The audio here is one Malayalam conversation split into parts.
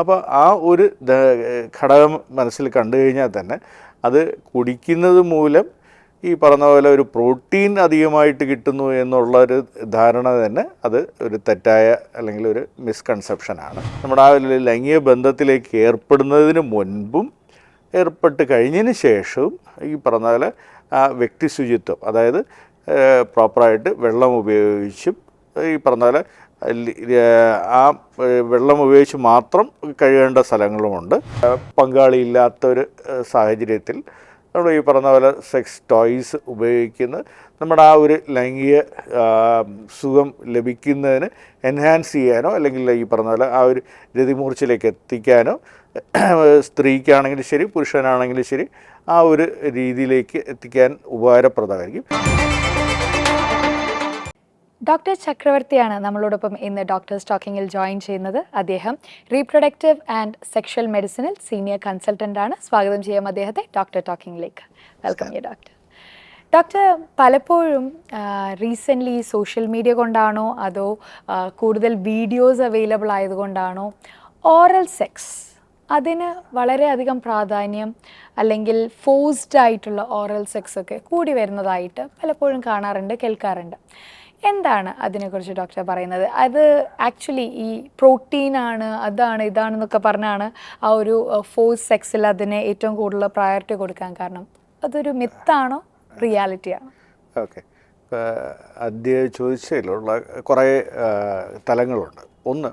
അപ്പോൾ ആ ഒരു ഘടകം മനസ്സിൽ കണ്ടു കഴിഞ്ഞാൽ തന്നെ അത് കുടിക്കുന്നത് മൂലം ഈ പറഞ്ഞ പോലെ ഒരു പ്രോട്ടീൻ അധികമായിട്ട് കിട്ടുന്നു എന്നുള്ളൊരു ധാരണ തന്നെ അത് ഒരു തെറ്റായ അല്ലെങ്കിൽ ഒരു മിസ്കൺസെപ്ഷനാണ്. നമ്മുടെ ആ ഒരു ലൈംഗിക ബന്ധത്തിലേക്ക് ഏർപ്പെടുന്നതിന് മുൻപും ഏർപ്പെട്ട് കഴിഞ്ഞതിന് ശേഷവും ഈ പറഞ്ഞ പോലെ ആ വ്യക്തി ശുചിത്വം, അതായത് പ്രോപ്പറായിട്ട് വെള്ളം ഉപയോഗിച്ചും ഈ പറഞ്ഞ പോലെ ആ വെള്ളം ഉപയോഗിച്ച് മാത്രം കഴുകേണ്ട സ്ഥലങ്ങളുമുണ്ട്. പങ്കാളിയില്ലാത്തൊരു സാഹചര്യത്തിൽ നമ്മൾ ഈ പറഞ്ഞ പോലെ സെക്സ് ടോയ്സ് ഉപയോഗിക്കുന്നത് നമ്മുടെ ആ ഒരു ലൈംഗിക സുഖം ലഭിക്കുന്നതിന് എൻഹാൻസ് ചെയ്യാനോ അല്ലെങ്കിൽ ഈ പറഞ്ഞ പോലെ ആ ഒരു രതിമൂർച്ചയിലേക്ക് എത്തിക്കാനോ സ്ത്രീക്കാണെങ്കിലും ശരി പുരുഷനാണെങ്കിലും ശരി ആ ഒരു രീതിയിലേക്ക് എത്തിക്കാൻ ഉപകാരപ്രദമായിരിക്കും. ഡോക്ടർ ചക്രവർത്തിയാണ് നമ്മളോടൊപ്പം ഇന്ന് ഡോക്ടേഴ്സ് ടോക്കിങ്ങിൽ ജോയിൻ ചെയ്യുന്നത്. അദ്ദേഹം റീപ്രൊഡക്റ്റീവ് ആൻഡ് സെക്ഷൽ മെഡിസിനിൽ സീനിയർ കൺസൾട്ടൻ്റ് ആണ്. സ്വാഗതം ചെയ്യാം അദ്ദേഹത്തെ ഡോക്ടർ ടോക്കിങ്ങിലേക്ക്. Welcome you doctor. ഡോക്ടർ, പലപ്പോഴും റീസെൻ്റ്ലി സോഷ്യൽ മീഡിയ കൊണ്ടാണോ അതോ കൂടുതൽ വീഡിയോസ് അവൈലബിൾ ആയതുകൊണ്ടാണോ ഓറൽ സെക്സ് അതിന് വളരെയധികം പ്രാധാന്യം അല്ലെങ്കിൽ ഫോഴ്സ്ഡ് ആയിട്ടുള്ള ഓറൽ സെക്സ് ഒക്കെ കൂടി വരുന്നതായിട്ട് പലപ്പോഴും കാണാറുണ്ട്, കേൾക്കാറുണ്ട്. എന്താണ് അതിനെക്കുറിച്ച് ഡോക്ടർ പറയുന്നത്? അത് ആക്ച്വലി ഈ പ്രോട്ടീനാണ്, അതാണ് ഇതാണെന്നൊക്കെ പറഞ്ഞാണ് ആ ഒരു ഫോഴ്സ് സെക്സിൽ അതിന് ഏറ്റവും കൂടുതൽ പ്രയോറിറ്റി കൊടുക്കാൻ കാരണം. അതൊരു മിത്താണോ റിയാലിറ്റിയാണോ? ഓക്കെ, ആദ്യം ചോദിച്ചതിലുള്ള കുറേ തലങ്ങളുണ്ട്. ഒന്ന്,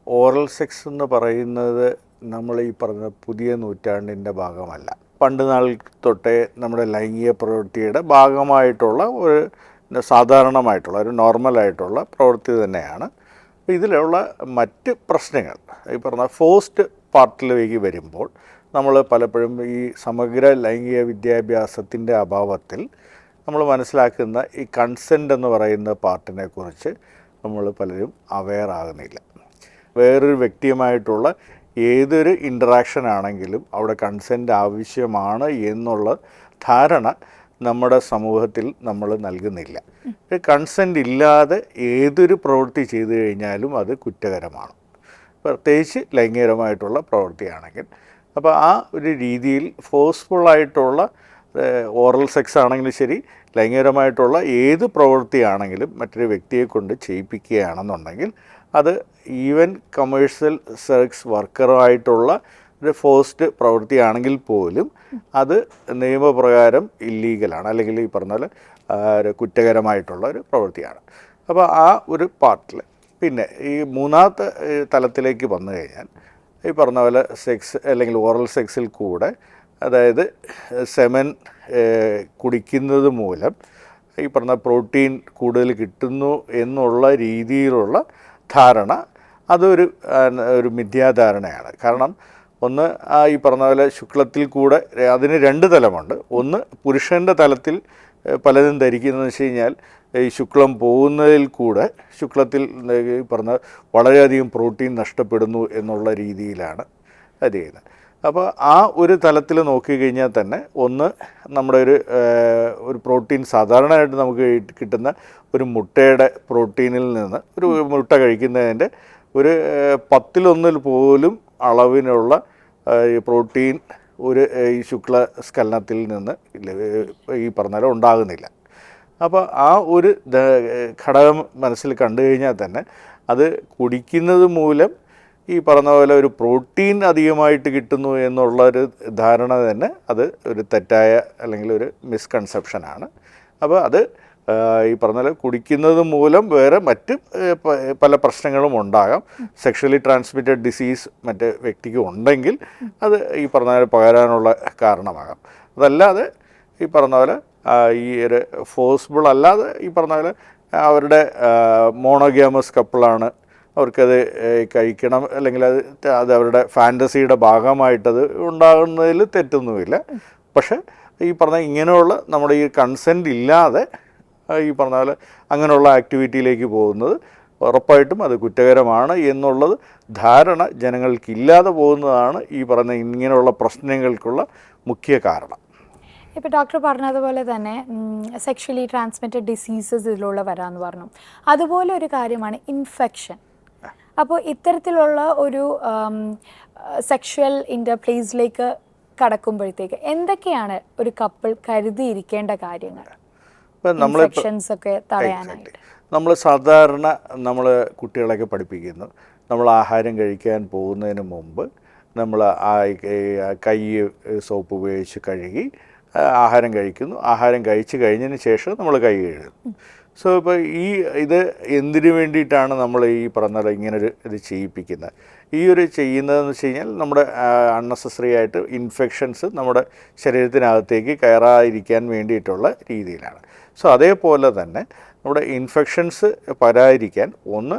ഓറൽ സെക്സ് എന്ന് പറയുന്നത് നമ്മൾ ഈ പറഞ്ഞ പുതിയ നൂറ്റാണ്ടിൻ്റെ ഭാഗമല്ല. പണ്ട് നാൾ തൊട്ടേ നമ്മുടെ ലൈംഗിക പ്രവൃത്തിയുടെ ഭാഗമായിട്ടുള്ള ഒരു സാധാരണമായിട്ടുള്ള ഒരു നോർമലായിട്ടുള്ള പ്രവൃത്തി തന്നെയാണ്. ഇതിലുള്ള മറ്റ് പ്രശ്നങ്ങൾ ഈ പറഞ്ഞ ഫോഴ്സ്ഡ് പാർട്ടിലേക്ക് വരുമ്പോൾ നമ്മൾ പലപ്പോഴും ഈ സമഗ്ര ലൈംഗിക വിദ്യാഭ്യാസത്തിൻ്റെ അഭാവത്തിൽ നമ്മൾ മനസ്സിലാക്കുന്ന ഈ കൺസെൻ്റ് എന്ന് പറയുന്ന പാർട്ടിനെ കുറിച്ച് നമ്മൾ പലരും അവെയർ ആകുന്നില്ല. വേറൊരു വ്യക്തിയുമായിട്ടുള്ള ഏതൊരു ഇൻറ്ററാക്ഷൻ ആണെങ്കിലും അവിടെ കൺസെൻ്റ് ആവശ്യമാണ് എന്നുള്ള ധാരണ നമ്മുടെ സമൂഹത്തിൽ നമ്മൾ നൽകുന്നില്ല. കൺസെൻ്റ് ഇല്ലാതെ ഏതൊരു പ്രവൃത്തി ചെയ്തു കഴിഞ്ഞാലും അത് കുറ്റകരമാണ്, പ്രത്യേകിച്ച് ലൈംഗികമായിട്ടുള്ള പ്രവൃത്തിയാണെങ്കിൽ. അപ്പോൾ ആ ഒരു രീതിയിൽ ഫോഴ്സ്ഫുള്ളായിട്ടുള്ള ഓറൽ സെക്സ് ആണെങ്കിലും ശരി, ലൈംഗികമായിട്ടുള്ള ഏത് പ്രവൃത്തിയാണെങ്കിലും മറ്റൊരു വ്യക്തിയെ കൊണ്ട് ചെയ്യിപ്പിക്കുകയാണെന്നുണ്ടെങ്കിൽ അത് ഈവൻ കമേഴ്ഷ്യൽ സെക്സ് വർക്കറുമായിട്ടുള്ള ഒരു ഫോഴ്സ്ഡ് പ്രവൃത്തിയാണെങ്കിൽ പോലും അത് നിയമപ്രകാരം ഇല്ലീഗലാണ്, അല്ലെങ്കിൽ ഈ പറഞ്ഞ പോലെ ഒരു കുറ്റകരമായിട്ടുള്ള ഒരു പ്രവൃത്തിയാണ്. അപ്പോൾ ആ ഒരു പാർട്ടിൽ പിന്നെ ഈ മൂന്നാമത്തെ തലത്തിലേക്ക് വന്നു കഴിഞ്ഞാൽ ഈ പറഞ്ഞ പോലെ സെക്സ് അല്ലെങ്കിൽ ഓറൽ സെക്സിൽ കൂടെ, അതായത് സെമൻ കുടിക്കുന്നത് മൂലം ഈ പറഞ്ഞ പ്രോട്ടീൻ കൂടുതൽ കിട്ടുന്നു എന്നുള്ള രീതിയിലുള്ള ധാരണ അതൊരു മിഥ്യാധാരണയാണ്. കാരണം ഒന്ന്, ഈ പറഞ്ഞ പോലെ ശുക്ലത്തിൽ കൂടെ അതിന് രണ്ട് തലമുണ്ട്. ഒന്ന്, പുരുഷൻ്റെ തലത്തിൽ പലതും ധരിക്കുന്നതെന്ന് വെച്ച് കഴിഞ്ഞാൽ ഈ ശുക്ലം പോകുന്നതിൽ കൂടെ ശുക്ലത്തിൽ ഈ പറഞ്ഞ വളരെയധികം പ്രോട്ടീൻ നഷ്ടപ്പെടുന്നു എന്നുള്ള രീതിയിലാണ് അത് ചെയ്യുന്നത്. അപ്പോൾ ആ ഒരു തലത്തിൽ നോക്കിക്കഴിഞ്ഞാൽ തന്നെ ഒന്ന്, നമ്മുടെ ഒരു പ്രോട്ടീൻ സാധാരണയായിട്ട് നമുക്ക് കിട്ടുന്ന ഒരു മുട്ടയുടെ പ്രോട്ടീനിൽ നിന്ന് ഒരു മുട്ട കഴിക്കുന്നതിൻ്റെ ഒരു 10-1 പോലും അളവിനുള്ള പ്രോട്ടീൻ ഒരു ഈ ശുക്ല സ്ഖലനത്തിൽ നിന്ന് ഈ പറഞ്ഞാൽ ഉണ്ടാകുന്നില്ല. അപ്പോൾ ആ ഒരു ഘടകം മനസ്സിൽ കണ്ടു കഴിഞ്ഞാൽ തന്നെ അത് കുടിക്കുന്നത് മൂലം ഈ പറഞ്ഞ പോലെ ഒരു പ്രോട്ടീൻ അധികമായിട്ട് കിട്ടുന്നു എന്നുള്ളൊരു ധാരണ തന്നെ അത് ഒരു തെറ്റായ അല്ലെങ്കിൽ ഒരു മിസ്കൺസെപ്ഷനാണ്. അപ്പോൾ അത് ഈ പറഞ്ഞ കുടിക്കുന്നത് മൂലം വേറെ മറ്റ് പല പ്രശ്നങ്ങളും ഉണ്ടാകാം. സെക്ഷലി ട്രാൻസ്മിറ്റഡ് ഡിസീസ് മറ്റ് വ്യക്തിക്ക് ഉണ്ടെങ്കിൽ അത് ഈ പറഞ്ഞ പോലെ പകരാനുള്ള കാരണമാകാം. അതല്ലാതെ ഈ പറഞ്ഞ പോലെ ഈ ഒരു ഫോഴ്സ്ബിൾ അല്ലാതെ ഈ പറഞ്ഞ പോലെ അവരുടെ മോണോഗ്യാമസ് കപ്പിളാണ്, അവർക്കത് കഴിക്കണം അല്ലെങ്കിൽ അത് അവരുടെ ഫാൻറ്റസിയുടെ ഭാഗമായിട്ടത് ഉണ്ടാകുന്നതിൽ തെറ്റൊന്നുമില്ല. പക്ഷേ ഈ പറഞ്ഞ ഇങ്ങനെയുള്ള നമ്മുടെ ഈ കൺസെൻ്റ് ഇല്ലാതെ ഈ പറഞ്ഞ പോലെ അങ്ങനെയുള്ള ആക്ടിവിറ്റിയിലേക്ക് പോകുന്നത് ഉറപ്പായിട്ടും അത് കുറ്റകരമാണ് എന്നുള്ളത് ധാരണ ജനങ്ങൾക്കില്ലാതെ പോകുന്നതാണ് ഈ പറഞ്ഞ ഇങ്ങനെയുള്ള പ്രശ്നങ്ങൾക്കുള്ള മുഖ്യ കാരണം. ഇപ്പോൾ ഡോക്ടർ പറഞ്ഞതുപോലെ തന്നെ സെക്ഷലി ട്രാൻസ്മിറ്റഡ് ഡിസീസസ് ഇതിലൂടെ വരാമെന്ന് പറഞ്ഞു. അതുപോലെ ഒരു കാര്യമാണ് ഇൻഫെക്ഷൻ. അപ്പോൾ ഇത്തരത്തിലുള്ള ഒരു സെക്ഷുവൽ ഇൻ്റർപ്ലേസിലേക്ക് കടക്കുമ്പോഴത്തേക്ക് എന്തൊക്കെയാണ് ഒരു കപ്പിൾ കരുതിയിരിക്കേണ്ട കാര്യങ്ങൾ ഇൻഫെക്ഷൻസ് ഒക്കെ തടയാനായിട്ട്? നമ്മൾ സാധാരണ നമ്മൾ കുട്ടികളെയൊക്കെ പഠിപ്പിക്കുന്നു, നമ്മൾ ആഹാരം കഴിക്കാൻ പോകുന്നതിന് മുമ്പ് നമ്മൾ കൈ സോപ്പ് ഉപയോഗിച്ച് കഴുകി ആഹാരം കഴിക്കുന്നു. ആഹാരം കഴിച്ച് കഴിഞ്ഞതിന് ശേഷം നമ്മൾ കൈ കഴുകുന്നു. സോ ഇപ്പോൾ ഇത് എന്തിനു വേണ്ടിയിട്ടാണ് നമ്മൾ ഈ പറഞ്ഞ ഇങ്ങനൊരു ഇത് ചെയ്യിപ്പിക്കുന്നത്? ഈ ഒരു ചെയ്യുന്നതെന്ന് വെച്ച് കഴിഞ്ഞാൽ നമ്മുടെ അൺനെസസറി ആയിട്ട് ഇൻഫെക്ഷൻസ് നമ്മുടെ ശരീരത്തിനകത്തേക്ക് കയറാതിരിക്കാൻ വേണ്ടിയിട്ടുള്ള രീതിയിലാണ്. സോ അതേപോലെ തന്നെ നമ്മുടെ ഇൻഫെക്ഷൻസ് വരാതിരിക്കാൻ ഒന്ന്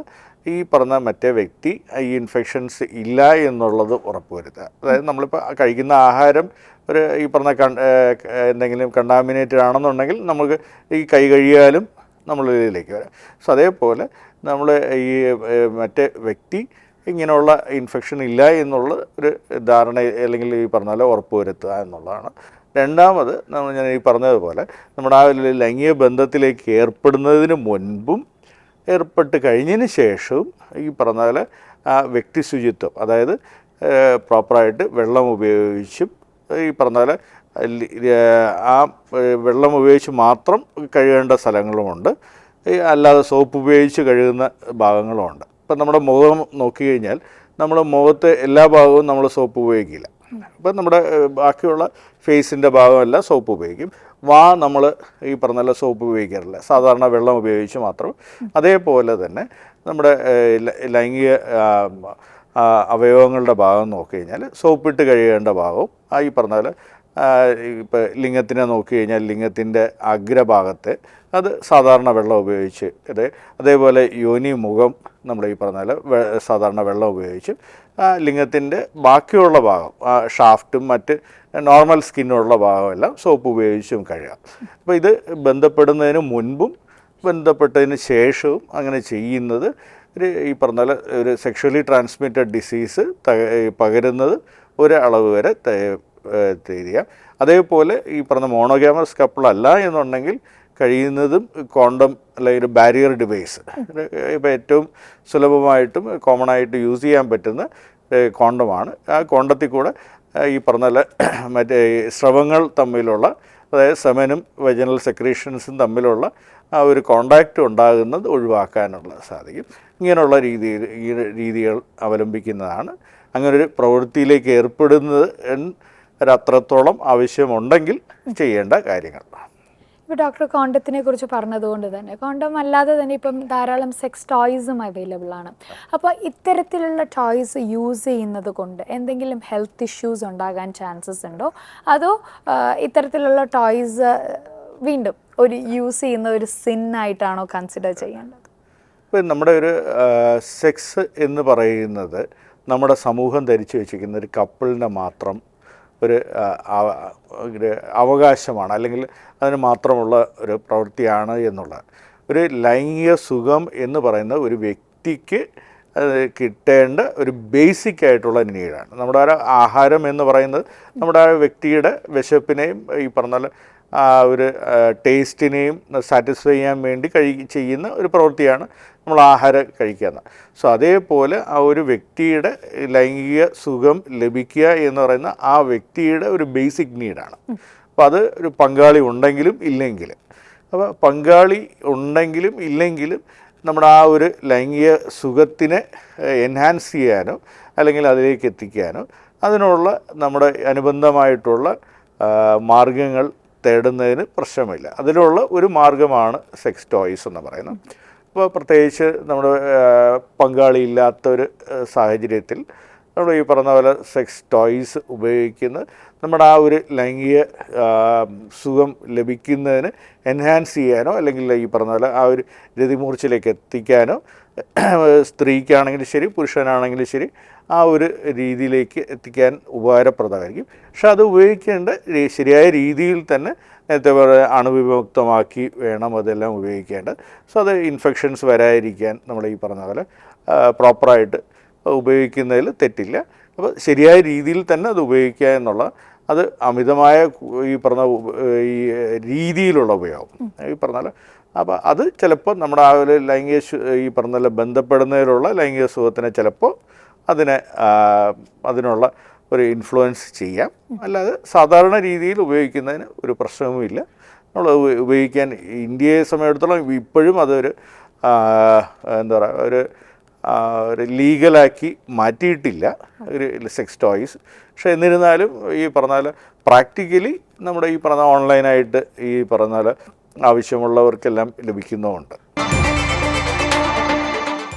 ഈ പറഞ്ഞ മറ്റേ വ്യക്തി ഈ ഇൻഫെക്ഷൻസ് ഇല്ല എന്നുള്ളത് ഉറപ്പുവരുത്തുക. അതായത് നമ്മളിപ്പോൾ കഴിക്കുന്ന ആഹാരം ഒരു ഈ പറഞ്ഞ എന്തെങ്കിലും കണ്ടാമിനേറ്റഡ് ആണെന്നുണ്ടെങ്കിൽ നമുക്ക് ഈ കൈ കഴുകിയാലും നമ്മളിതിലേക്ക് വരാം. സോ അതേപോലെ നമ്മൾ ഈ മറ്റേ വ്യക്തി ഇങ്ങനെയുള്ള ഇൻഫെക്ഷൻ ഇല്ല എന്നുള്ള ഒരു ധാരണ അല്ലെങ്കിൽ ഈ പറഞ്ഞാൽ ഉറപ്പുവരുത്തുക എന്നുള്ളതാണ്. രണ്ടാമത് ഞാൻ ഈ പറഞ്ഞതുപോലെ നമ്മുടെ ആ ലൈംഗിക ബന്ധത്തിലേക്ക് ഏർപ്പെടുന്നതിന് മുൻപും ഏർപ്പെട്ട് കഴിഞ്ഞതിന് ശേഷവും ഈ പറഞ്ഞാൽ ആ വ്യക്തി ശുചിത്വം, അതായത് പ്രോപ്പറായിട്ട് വെള്ളം ഉപയോഗിച്ചും ഈ പറഞ്ഞാൽ ആ വെള്ളം ഉപയോഗിച്ച് മാത്രം കഴുകേണ്ട സ്ഥലങ്ങളുമുണ്ട്, അല്ലാതെ സോപ്പ് ഉപയോഗിച്ച് കഴുകുന്ന ഭാഗങ്ങളുമുണ്ട്. ഇപ്പം നമ്മുടെ മുഖം നോക്കിക്കഴിഞ്ഞാൽ നമ്മുടെ മുഖത്ത് എല്ലാ ഭാഗവും നമ്മൾ സോപ്പ് ഉപയോഗിക്കില്ല. അപ്പം നമ്മുടെ ബാക്കിയുള്ള ഫേസിൻ്റെ ഭാഗമെല്ലാം സോപ്പ് ഉപയോഗിക്കും. നമ്മൾ ഈ പറഞ്ഞ സോപ്പ് ഉപയോഗിക്കാറില്ല, സാധാരണ വെള്ളം ഉപയോഗിച്ച് മാത്രം. അതേപോലെ തന്നെ നമ്മുടെ ലൈംഗിക അവയവങ്ങളുടെ ഭാഗം നോക്കിക്കഴിഞ്ഞാൽ സോപ്പിട്ട് കഴുകേണ്ട ഭാഗവും ഈ പറഞ്ഞ ഇപ്പോൾ ലിംഗത്തിനെ നോക്കിക്കഴിഞ്ഞാൽ ലിംഗത്തിൻ്റെ അഗ്രഭാഗത്തെ അത് സാധാരണ വെള്ളം ഉപയോഗിച്ച് അതേപോലെ യോനി മുഖം നമ്മൾ ഈ പറഞ്ഞാൽ സാധാരണ വെള്ളം ഉപയോഗിച്ച് ലിംഗത്തിൻ്റെ ബാക്കിയുള്ള ഭാഗം ഷാഫ്റ്റും മറ്റ് നോർമൽ സ്കിന്നുള്ള ഭാഗമെല്ലാം സോപ്പ് ഉപയോഗിച്ചും കഴുകാം. അപ്പോൾ ഇത് ബന്ധപ്പെടുന്നതിന് മുൻപും ബന്ധപ്പെട്ടതിന് ശേഷവും അങ്ങനെ ചെയ്യുന്നത് ഈ പറഞ്ഞാൽ ഒരു സെക്ഷലി ട്രാൻസ്മിറ്റഡ് ഡിസീസ് പകരുന്നത് ഒരളവ് വരെ ചെയ്യാം. അതേപോലെ ഈ പറഞ്ഞ മോണോഗാമസ് കപ്പിളല്ല എന്നുണ്ടെങ്കിൽ കഴിയുന്നതും കോണ്ടം അല്ലെങ്കിൽ ഒരു ബാരിയർ ഡിവൈസ്, ഇപ്പോൾ ഏറ്റവും സുലഭമായിട്ടും കോമൺ ആയിട്ട് യൂസ് ചെയ്യാൻ പറ്റുന്ന കോണ്ടമാണ്. ആ കോണ്ടത്തിൽ കൂടെ ഈ പറഞ്ഞ മറ്റേ സ്രവങ്ങൾ തമ്മിലുള്ള, അതായത് സെമനും വെജനൽ സെക്രീഷൻസും തമ്മിലുള്ള ആ ഒരു കോണ്ടാക്റ്റ് ഉണ്ടാകുന്നത് ഒഴിവാക്കാനുള്ള സാധിക്കും. ഇങ്ങനെയുള്ള രീതികൾ അവലംബിക്കുന്നതാണ് അങ്ങനൊരു പ്രവൃത്തിയിലേക്ക് ഏർപ്പെടുന്നത് അത്രത്തോളം ആവശ്യമുണ്ടെങ്കിൽ ചെയ്യേണ്ട കാര്യങ്ങൾ. ഇപ്പോൾ ഡോക്ടർ കോണ്ടത്തിനെ കുറിച്ച് പറഞ്ഞതുകൊണ്ട് തന്നെ കോണ്ടം അല്ലാതെ തന്നെ ഇപ്പം ധാരാളം സെക്സ് ടോയ്സും അവൈലബിൾ ആണ്. അപ്പോൾ ഇത്തരത്തിലുള്ള ടോയ്സ് യൂസ് ചെയ്യുന്നത് കൊണ്ട് എന്തെങ്കിലും ഹെൽത്ത് ഇഷ്യൂസ് ഉണ്ടാകാൻ ചാൻസസ് ഉണ്ടോ? അതോ ഇത്തരത്തിലുള്ള ടോയ്സ് വീണ്ടും ഒരു യൂസ് ചെയ്യുന്ന ഒരു സിന്നായിട്ടാണോ കൺസിഡർ ചെയ്യേണ്ടത്? ഇപ്പം നമ്മുടെ ഒരു സെക്സ് എന്ന് പറയുന്നത് നമ്മുടെ സമൂഹം ധരിച്ചു വെച്ചിരിക്കുന്ന ഒരു കപ്പിളിനെ മാത്രം ഒരു അവകാശമാണ്, അല്ലെങ്കിൽ അതിന് മാത്രമുള്ള ഒരു പ്രവൃത്തിയാണ് എന്നുള്ളത്. ഒരു ലൈംഗിക സുഖം എന്ന് പറയുന്ന ഒരു വ്യക്തിക്ക് കിട്ടേണ്ട ഒരു ബേസിക് ആയിട്ടുള്ള നീഡാണ്. നമ്മുടെ ആഹാരം എന്ന് പറയുന്നത് നമ്മുടെ ആ വ്യക്തിയുടെ വിശപ്പിനെയും ഈ പറഞ്ഞാൽ ഒരു ടേസ്റ്റിനെയും സാറ്റിസ്ഫൈ ചെയ്യാൻ വേണ്ടി ചെയ്യുന്ന ഒരു പ്രവൃത്തിയാണ് നമ്മൾ ആഹാരം കഴിക്കുക. സോ അതേപോലെ ആ ഒരു വ്യക്തിയുടെ ലൈംഗിക സുഖം ലഭിക്കുക എന്ന് പറയുന്ന ആ വ്യക്തിയുടെ ഒരു ബേസിക് നീഡാണ്. അപ്പോൾ അത് ഒരു പങ്കാളി ഉണ്ടെങ്കിലും ഇല്ലെങ്കിലും, അപ്പോൾ പങ്കാളി ഉണ്ടെങ്കിലും ഇല്ലെങ്കിലും നമ്മുടെ ആ ഒരു ലൈംഗിക സുഖത്തിനെ എൻഹാൻസ് ചെയ്യാനോ അല്ലെങ്കിൽ അതിലേക്ക് എത്തിക്കാനോ അതിനുള്ള നമ്മുടെ അനുബന്ധമായിട്ടുള്ള മാർഗങ്ങൾ തേടുന്നതിന് പ്രശ്നമില്ല. അതിലുള്ള ഒരു മാർഗമാണ് സെക്സ് ടോയ്സ് എന്ന് പറയുന്നത്. അപ്പോൾ പ്രത്യേകിച്ച് നമ്മുടെ പങ്കാളിയില്ലാത്തൊരു സാഹചര്യത്തിൽ നമ്മൾ ഈ പറഞ്ഞ പോലെ സെക്സ് ടോയ്സ് ഉപയോഗിക്കുന്നത് നമ്മുടെ ആ ഒരു ലൈംഗിക സുഖം ലഭിക്കുന്നതിന് എൻഹാൻസ് ചെയ്യാനോ അല്ലെങ്കിൽ ഈ പറഞ്ഞ പോലെ ആ ഒരു രതിമൂർച്ചയിലേക്ക് എത്തിക്കാനോ സ്ത്രീക്കാണെങ്കിലും ശരി പുരുഷനാണെങ്കിലും ശരി ആ ഒരു രീതിയിലേക്ക് എത്തിക്കാൻ ഉപകാരപ്രദമായിരിക്കും. പക്ഷെ അത് ഉപയോഗിക്കേണ്ട ശരിയായ രീതിയിൽ തന്നെ നേരത്തെ പോലെ അണുവിമുക്തമാക്കി വേണം അതെല്ലാം ഉപയോഗിക്കേണ്ടത്. സോ അത് ഇൻഫെക്ഷൻസ് വരാതിരിക്കാൻ നമ്മൾ ഈ പറഞ്ഞ പോലെ പ്രോപ്പറായിട്ട് ഉപയോഗിക്കുന്നതിൽ തെറ്റില്ല. അപ്പോൾ ശരിയായ രീതിയിൽ തന്നെ അത് ഉപയോഗിക്കുക എന്നുള്ള, അത് അമിതമായ ഈ പറഞ്ഞ ഈ രീതിയിലുള്ള ഉപയോഗം ഈ പറഞ്ഞാൽ അപ്പോൾ അത് ചിലപ്പോൾ നമ്മുടെ ആ ഒരു ലൈംഗിക ഈ പറഞ്ഞ ബന്ധപ്പെടുന്നതിലുള്ള ലൈംഗിക സുഖത്തിനെ ചിലപ്പോൾ അതിനുള്ള ഒരു ഇൻഫ്ലുവൻസ് ചെയ്യാം. അല്ലാതെ സാധാരണ രീതിയിൽ ഉപയോഗിക്കുന്നതിന് ഒരു പ്രശ്നവുമില്ല. നമ്മൾ ഉപയോഗിക്കാൻ ഇന്ത്യയെ സംബന്ധിച്ചിടത്തോളം ഇപ്പോഴും അതൊരു എന്താ പറയുക ഒരു ലീഗലാക്കി മാറ്റിയിട്ടില്ല ഒരു സെക്സ് ടോയ്സ്. പക്ഷേ എന്നിരുന്നാലും ഈ പറഞ്ഞാൽ പ്രാക്ടിക്കലി നമ്മുടെ ഈ പറഞ്ഞ ഓൺലൈനായിട്ട് ഈ പറഞ്ഞാൽ ആവശ്യമുള്ളവർക്കെല്ലാം ലഭിക്കുന്നുമുണ്ട്.